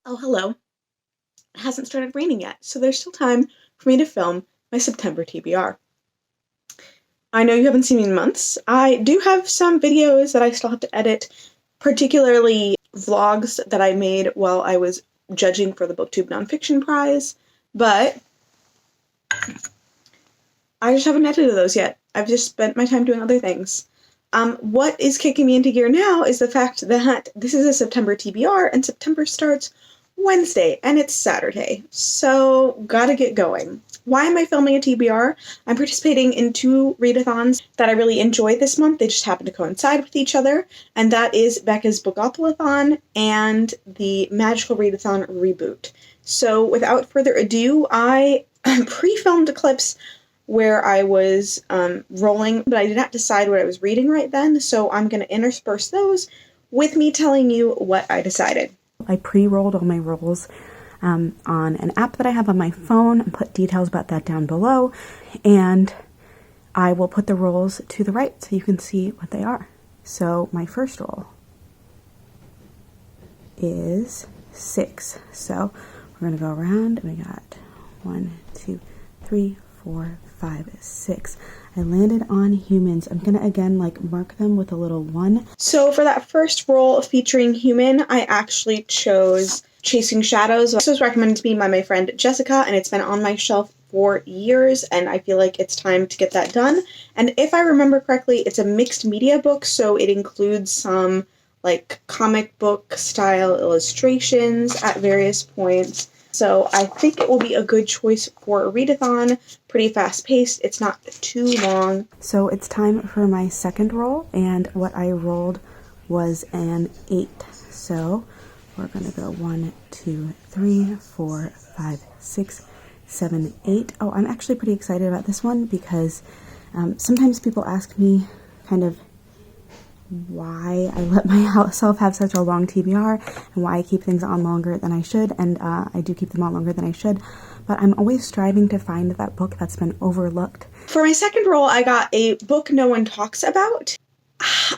Oh, hello. It hasn't started raining yet, so there's still time for me to film my September TBR. I know you haven't seen me in months. I do have some videos that I still have to edit, particularly vlogs that I made while I was judging for the BookTube Nonfiction Prize, but I just haven't edited those yet. I've just spent my time doing other things. What is kicking me into gear now is the fact that this is a September TBR, and September starts Wednesday, and it's Saturday, so gotta get going. Why am I filming a TBR? I'm participating in two readathons that I really enjoyed this month. They just happen to coincide with each other, and that is Becca's Bookoplathon and the Magical Readathon Reboot. So without further ado, I pre-filmed clips where I was rolling, but I did not decide what I was reading right then, so I'm going to intersperse those with me telling you what I decided. I pre-rolled all my rolls on an app that I have on my phone and put details about that down below, and I will put the rolls to the right so you can see what they are. So my first roll is 6. So we're going to go around, and we got 1, 2, 3, 4, 5, 6. I landed on humans. I'm gonna again mark them with a little 1. So for that first roll featuring human, I actually chose Chasing Shadows. This was recommended to me by my friend Jessica, and it's been on my shelf for years, and I feel like it's time to get that done. And if I remember correctly, it's a mixed media book, so it includes some comic book style illustrations at various points. So I think it will be a good choice for a readathon. Pretty fast paced, it's not too long. So it's time for my second roll, and what I rolled was an 8. So we're gonna go 1, 2, 3, 4, 5, 6, 7, 8. Oh, I'm actually pretty excited about this one because sometimes people ask me kind of why I let myself have such a long TBR and why I keep things on longer than I should, and I do keep them on longer than I should, but I'm always striving to find that book that's been overlooked. For my second roll, I got a book no one talks about.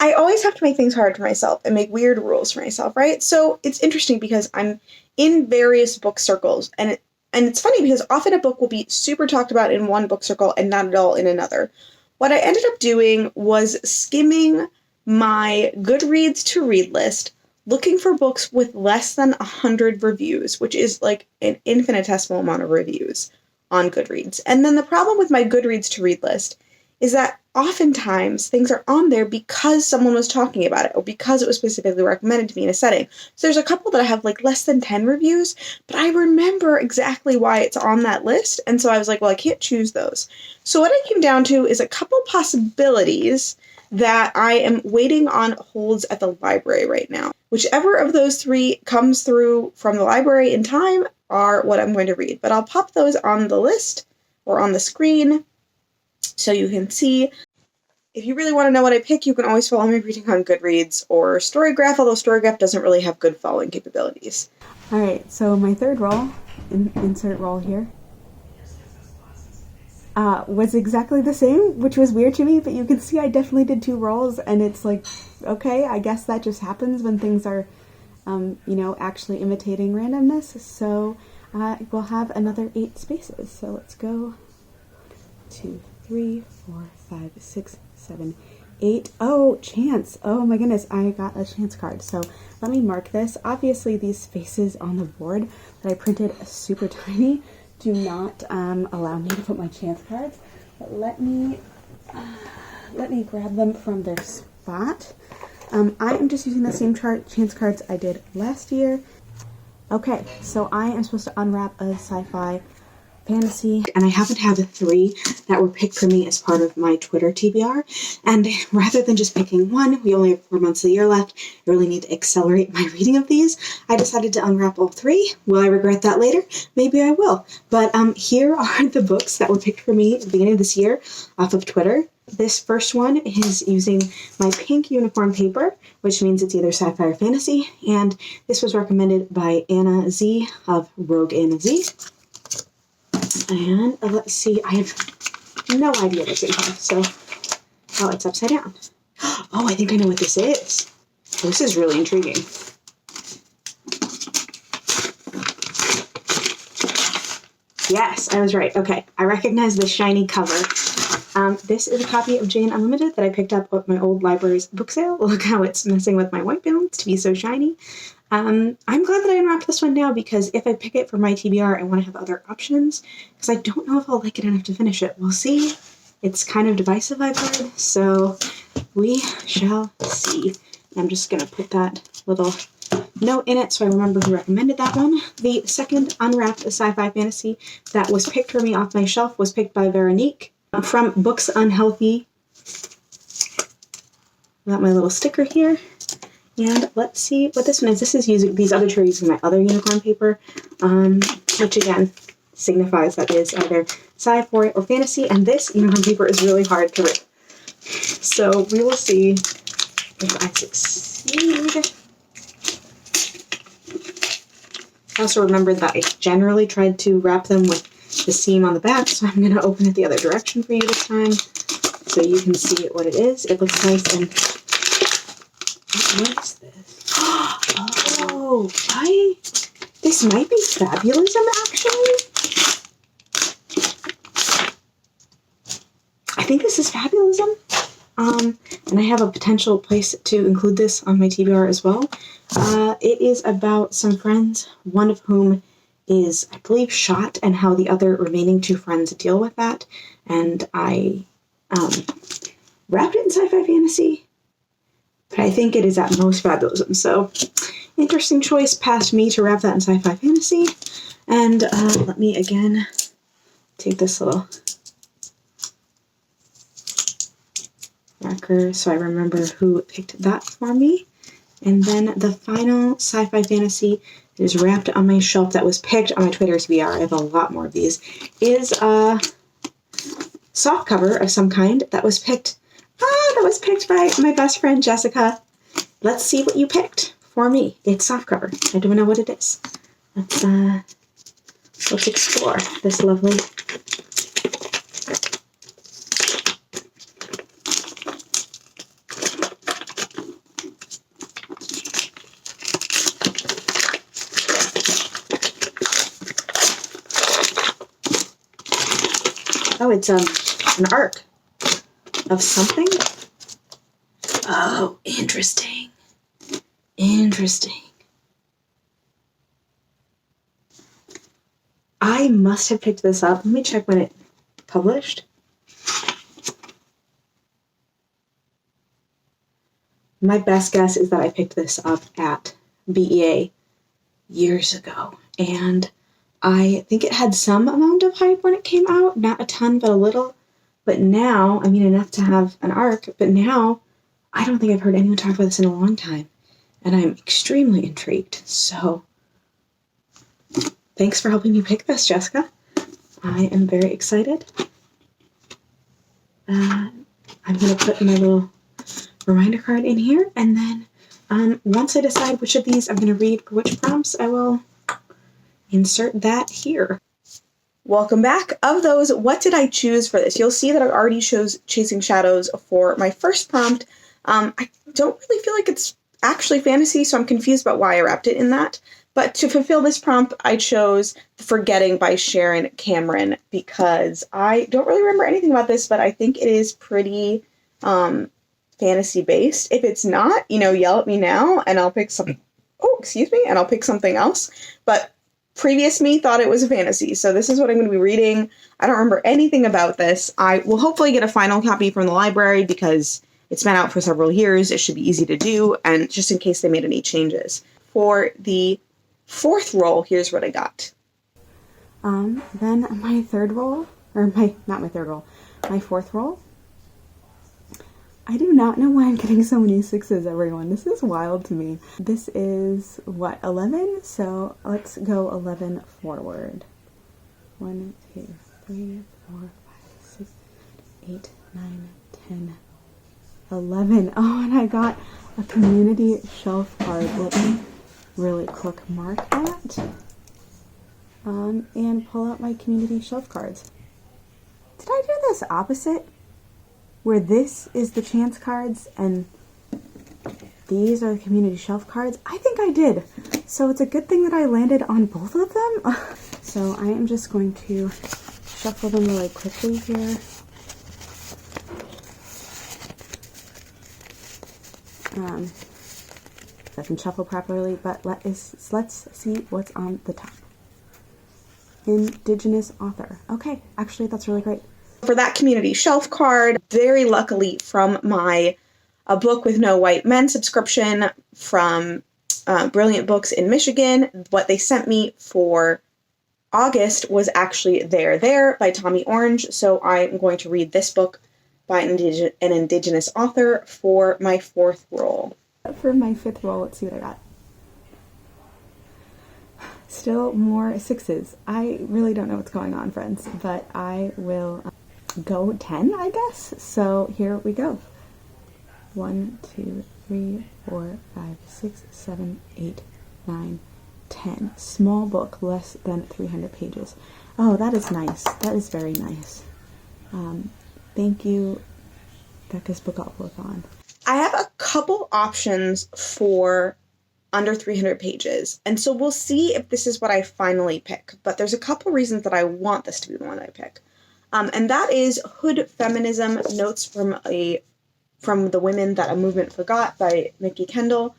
I always have to make things hard for myself and make weird rules for myself, right? So it's interesting because I'm in various book circles, and it's funny because often a book will be super talked about in one book circle and not at all in another. What I ended up doing was skimming my Goodreads to read list, looking for books with less than 100 reviews, which is an infinitesimal amount of reviews on Goodreads. And then the problem with my Goodreads to read list is that oftentimes things are on there because someone was talking about it or because it was specifically recommended to me in a setting. So there's a couple that I have less than 10 reviews, but I remember exactly why it's on that list. And so I was like, well, I can't choose those. So what I came down to is a couple possibilities that I am waiting on holds at the library right now. Whichever of those 3 comes through from the library in time are what I'm going to read. But I'll pop those on the list or on the screen so you can see. If you really want to know what I pick, you can always follow me reading on Goodreads or Storygraph, although Storygraph doesn't really have good following capabilities. Alright, so my third roll, insert roll here, was exactly the same, which was weird to me, but you can see I definitely did 2 rolls, and it's okay, I guess that just happens when things are, actually imitating randomness, so we'll have another 8 spaces. So let's go 2, 3, 4, 5, 6, 7, 8. Oh, chance. Oh my goodness, I got a chance card. So let me mark this. Obviously, these spaces on the board that I printed super tiny do not allow me to put my chance cards, but let me grab them from their spot. I am just using the same chance cards I did last year. Okay, so I am supposed to unwrap a sci-fi fantasy, and I happen to have the 3 that were picked for me as part of my Twitter TBR, and rather than just picking one, we only have 4 months of the year left, I really need to accelerate my reading of these. I decided to unwrap all 3. Will I regret that later? Maybe I will, but here are the books that were picked for me at the beginning of this year off of Twitter. This first one is using my pink uniform paper, which means it's either sci-fi or fantasy, and this was recommended by Anna Z of Rogue Anna Z. And let's see, I have no idea what's in here, so, oh, it's upside down. Oh, I think I know what this is. This is really intriguing. Yes, I was right. Okay, I recognize the shiny cover. This is a copy of Jane Unlimited that I picked up at my old library's book sale. Look how it's messing with my white balance to be so shiny. I'm glad that I unwrapped this one now, because if I pick it for my TBR, I want to have other options, because I don't know if I'll like it enough to finish it. We'll see. It's kind of divisive, I've heard, so we shall see. I'm just going to put that little note in it so I remember who recommended that one. The second unwrapped sci-fi fantasy that was picked for me off my shelf was picked by Vanasse from Books Unhealthy. Got my little sticker here. And let's see what this one is. This is using these other two are using my other unicorn paper, which again signifies that is either sci-fi or fantasy. And this unicorn paper is really hard to read. So we will see if I succeed. I also remembered that I generally tried to wrap them with the seam on the back, so I'm going to open it the other direction for you this time so you can see what it is. It looks nice and... What is this? Oh, this might be fabulism, actually. I think this is fabulism. And I have a potential place to include this on my TBR as well. It is about some friends, one of whom is, I believe, shot, and how the other remaining two friends deal with that. And I wrapped it in sci-fi fantasy, but I think it is at most fabulism. So, interesting choice past me to wrap that in sci-fi fantasy. And let me again take this little marker so I remember who picked that for me. And then the final sci-fi fantasy that is wrapped on my shelf that was picked on my Twitter TBR, I have a lot more of these, is a soft cover of some kind that was picked by my best friend Jessica. Let's see what you picked for me. It's soft cover. I don't know what it is. Let's explore this lovely... Oh, it's an arc of something. Oh, interesting. Interesting. I must have picked this up. Let me check when it published. My best guess is that I picked this up at BEA years ago, and I think it had some amount of hype when it came out, not a ton, but a little. But now, I mean, enough to have an arc, but now I don't think I've heard anyone talk about this in a long time, and I'm extremely intrigued. So, thanks for helping me pick this, Jessica. I am very excited. I'm going to put my little reminder card in here, and then once I decide which of these I'm going to read for which prompts, I will insert that here. Welcome back. Of those, what did I choose for this? You'll see that I already chose Chasing Shadows for my first prompt. I don't really feel like it's actually fantasy, so I'm confused about why I wrapped it in that. But to fulfill this prompt, I chose The Forgetting by Sharon Cameron, because I don't really remember anything about this, but I think it is pretty fantasy-based. If it's not, yell at me now, and I'll pick something. Oh, excuse me, and I'll pick something else. But previous me thought it was a fantasy, so this is what I'm going to be reading. I don't remember anything about this. I will hopefully get a final copy from the library because it's been out for several years. It should be easy to do, and just in case they made any changes. For the fourth roll, here's what I got. Then my third roll, my fourth roll. I do not know why I'm getting so many sixes, everyone. This is wild to me. This is, 11? So let's go 11 forward. 1, 2, 3, 4, 5, 6, 8, 9, 10, 11. Oh, and I got a community shelf card. Let me really quick mark that. And pull out my community shelf cards. Did I do this opposite? Where this is the chance cards and these are the community shelf cards? I think I did. So it's a good thing that I landed on both of them. so I am just going to shuffle them really quickly here. If I can shuffle properly, but let's see what's on the top. Indigenous author. Okay, actually that's really great. For that community shelf card, very luckily from my A Book with No White Men subscription from Brilliant Books in Michigan, what they sent me for August was actually There by Tommy Orange, so I'm going to read this book by an Indigenous author for my 4th roll. For my 5th roll, let's see what I got. Still more 6s. I really don't know what's going on, friends, but I will go 10, I guess. So here we go. 1, 2, 3, 4, 5, 6, 7, 8, 9, 10. Small book, less than 300 pages. Oh, that is nice. That is very nice. Thank you, Becca's Bookoplathon. I have a couple options for under 300 pages, and so we'll see if this is what I finally pick, but there's a couple reasons that I want this to be the one I pick. And that is Hood Feminism, Notes from the Women That a Movement Forgot by Nikki Kendall.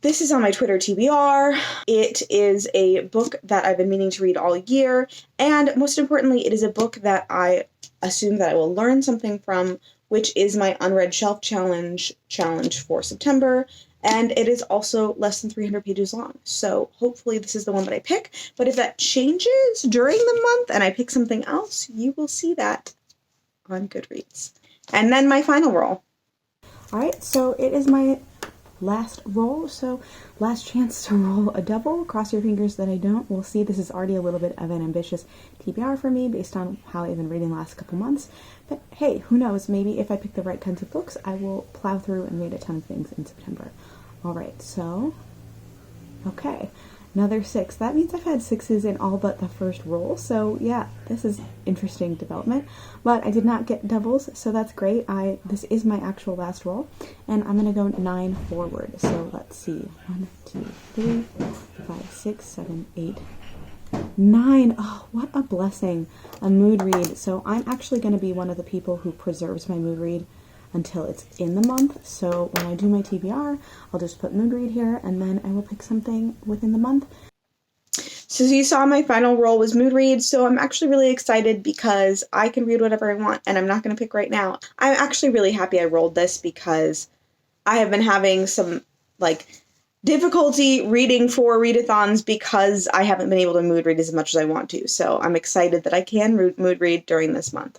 This is on my Twitter TBR. It is a book that I've been meaning to read all year, and most importantly, it is a book that I assume that I will learn something from, which is my Unread Shelf Challenge for September, and it is also less than 300 pages long. So hopefully this is the one that I pick, but if that changes during the month and I pick something else, you will see that on Goodreads. And then my final roll. All right, so it is my last roll, so last chance to roll a double. Cross your fingers that I don't. We'll see. This is already a little bit of an ambitious TBR for me based on how I've been reading the last couple months. But hey, who knows? Maybe if I pick the right kinds of books, I will plow through and read a ton of things in September. All right, so, okay, another 6. That means I've had 6s in all but the first roll. So yeah, this is interesting development, but I did not get doubles, so that's great. This is my actual last roll, and I'm gonna go 9 forward. So let's see, 1, 2, 3, 4, 5, 6, 7, 8, 9. Oh, what a blessing. A mood read. So I'm actually going to be one of the people who preserves my mood read until it's in the month. So when I do my TBR, I'll just put mood read here, and then I will pick something within the month. So you saw my final roll was mood read, so I'm actually really excited because I can read whatever I want, and I'm not going to pick right now. I'm actually really happy I rolled this because I have been having some, difficulty reading for readathons because I haven't been able to mood read as much as I want to. So I'm excited that I can mood read during this month.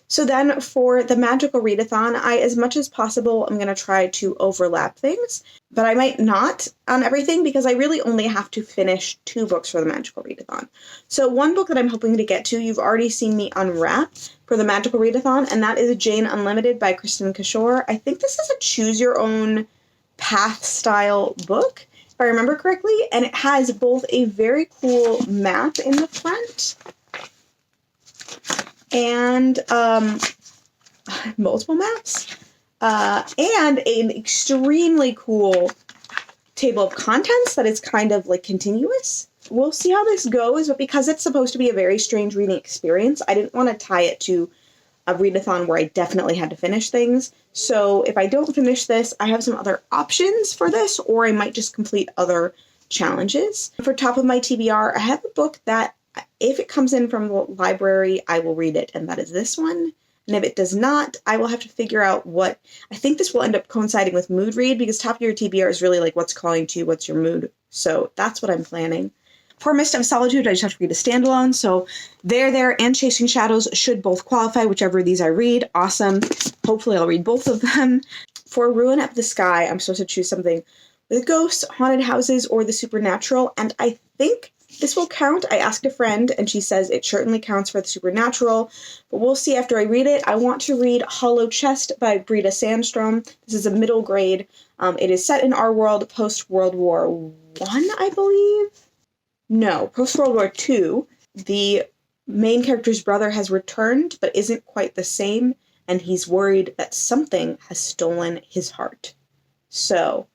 So then for the magical readathon, as much as possible, I'm going to try to overlap things, but I might not on everything because I really only have to finish 2 books for the magical readathon. So one book that I'm hoping to get to, you've already seen me unwrap for the magical readathon, and that is Jane Unlimited by Kristen Kishore. I think this is a choose your own path style book, if I remember correctly, and it has both a very cool map in the front and multiple maps, and an extremely cool table of contents that is kind of continuous. We'll see how this goes, but because it's supposed to be a very strange reading experience, I didn't want to tie it to a readathon where I definitely had to finish things. So if I don't finish this, I have some other options for this, or I might just complete other challenges. For top of my TBR, I have a book that if it comes in from the library, I will read it, and that is this one. And if it does not, I will have to figure out what, I think this will end up coinciding with mood read, because top of your TBR is really what's calling to you, what's your mood. So that's what I'm planning. For Mist of Solitude, I just have to read a standalone, so There and Chasing Shadows should both qualify, whichever of these I read. Awesome. Hopefully I'll read both of them. For Ruin of the Sky, I'm supposed to choose something with ghosts, haunted houses, or the supernatural, and I think this will count. I asked a friend, and she says it certainly counts for the supernatural, but we'll see after I read it. I want to read Hollow Chest by Breeda Sandstrom. This is a middle grade. It is set in our world post-World War I, I believe? No, post-World War II. The main character's brother has returned, but isn't quite the same, and he's worried that something has stolen his heart. So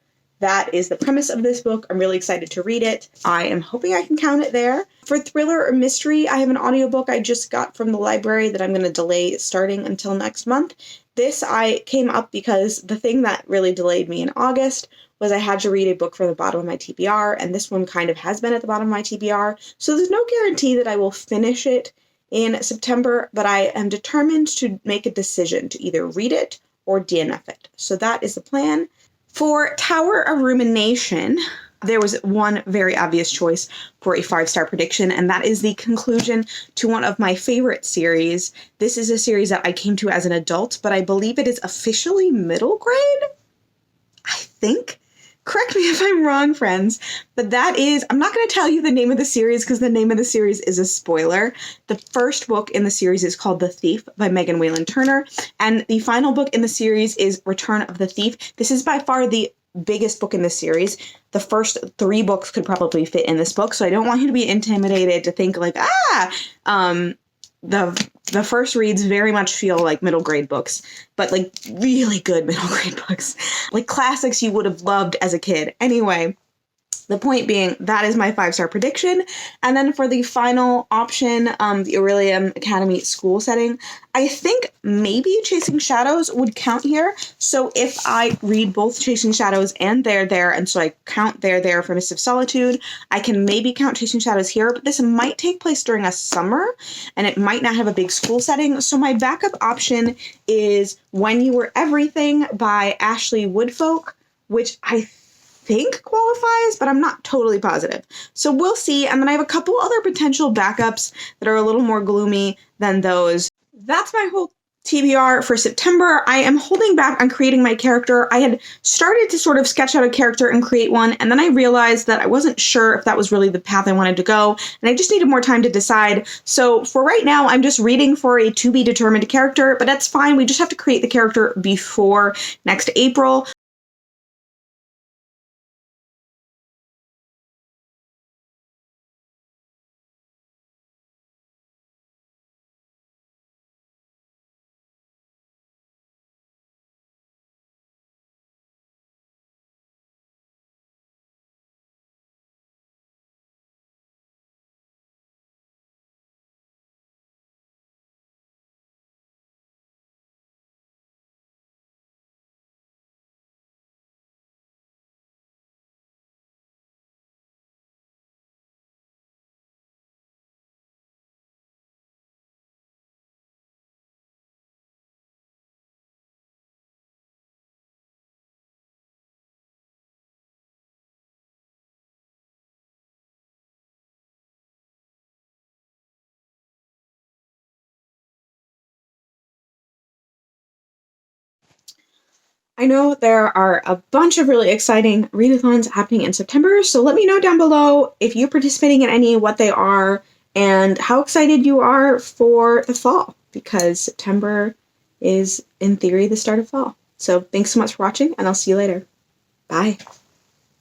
that is the premise of this book. I'm really excited to read it. I am hoping I can count it there. For thriller or mystery, I have an audiobook I just got from the library that I'm going to delay starting until next month. This I came up because the thing that really delayed me in August was I had to read a book from the bottom of my TBR, and this one kind of has been at the bottom of my TBR, so there's no guarantee that I will finish it in September, but I am determined to make a decision to either read it or DNF it. So that is the plan. For Tower of Rumination, there was one very obvious choice for a 5-star prediction, and that is the conclusion to one of my favorite series. This is a series that I came to as an adult, but I believe it is officially middle grade, I think. Correct me if I'm wrong, friends, but that is, I'm not going to tell you the name of the series because the name of the series is a spoiler. The first book in the series is called The Thief by Megan Whalen Turner, and the final book in the series is Return of the Thief. This is by far the biggest book in the series. The first 3 books could probably fit in this book, so I don't want you to be intimidated to think like, the first reads very much feel like middle grade books, but like really good middle grade books, like classics you would have loved as a kid. Anyway, the point being, that is my 5-star prediction. And then for the final option, the Aurelium Academy school setting, I think maybe Chasing Shadows would count here. So if I read both Chasing Shadows and There, and so I count There for Mist of Solitude, I can maybe count Chasing Shadows here, but this might take place during a summer, and it might not have a big school setting. So my backup option is When You Were Everything by Ashley Woodfolk, which I think qualifies, but I'm not totally positive. So we'll see. And then I have a couple other potential backups that are a little more gloomy than those. That's my whole TBR for September. I am holding back on creating my character. I had started to sort of sketch out a character and create one, and then I realized that I wasn't sure if that was really the path I wanted to go, and I just needed more time to decide. So for right now, I'm just reading for a to-be-determined character, but that's fine. We just have to create the character before next April. I know there are a bunch of really exciting readathons happening in September, so let me know down below if you're participating in any, what they are, and how excited you are for the fall, because September is, in theory, the start of fall. So thanks so much for watching, and I'll see you later. Bye.